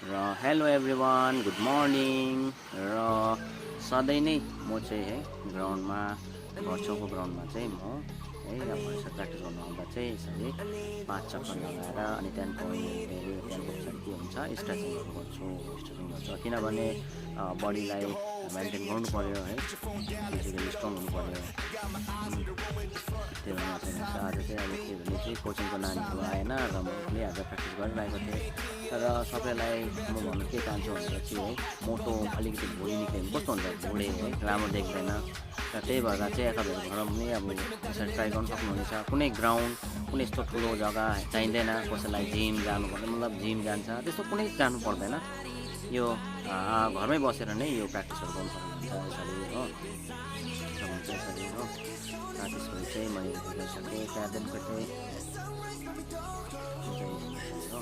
र hello everyone, good morning. र सधैँ नै म चाहिँ है ग्राउन्डमा, घरछेउको ग्राउन्डमा चाहिँ म है अब यसो प्र्याक्टिस गर्नु आउँदा चाहिँ यसरी 5 चक्कर लगाएर अनि त्यहाँदेखिको पछाडि के हुन्छ, स्ट्रेचिङहरू गर्छु। किनभने बडीलाई मेन्टेन गर्नु पऱ्यो है, फिजिकली स्ट्रङ हुनु पऱ्यो। त्यो हुन चाहिँ आज चाहिँ अब के भने चाहिँ कोचिङको नानीहरू आएन र मैले आज प्र्याक्टिस गरिरहेको थिएँ। र सबैलाई म भन्नु के चाहन्छु भनेपछि है, मोटो अलिकति भुँडी निक्ल्यो भने कस्तो हुन्छ, भुँडे है राम्रो देख्दैन। र त्यही भएर चाहिँ तपाईँहरू घरमा पनि अब यसरी ट्राई गर्नु सक्नुहुनेछ। कुनै ग्राउन्ड, कुनै यस्तो ठुलो जग्गा चाहिँदैन। कसैलाई जिम जानु भने मतलब जिम जान्छ, त्यस्तो कुनै जानु पर्दैन। यो घरमै बसेर नै यो प्र्याक्टिसहरू गर्नु सक्नुहुन्छ यसरी हो, यसरी हो। त्यसपछि चाहिँ मैले गइसकेँ, त्यहाँदेखिको चाहिँ हो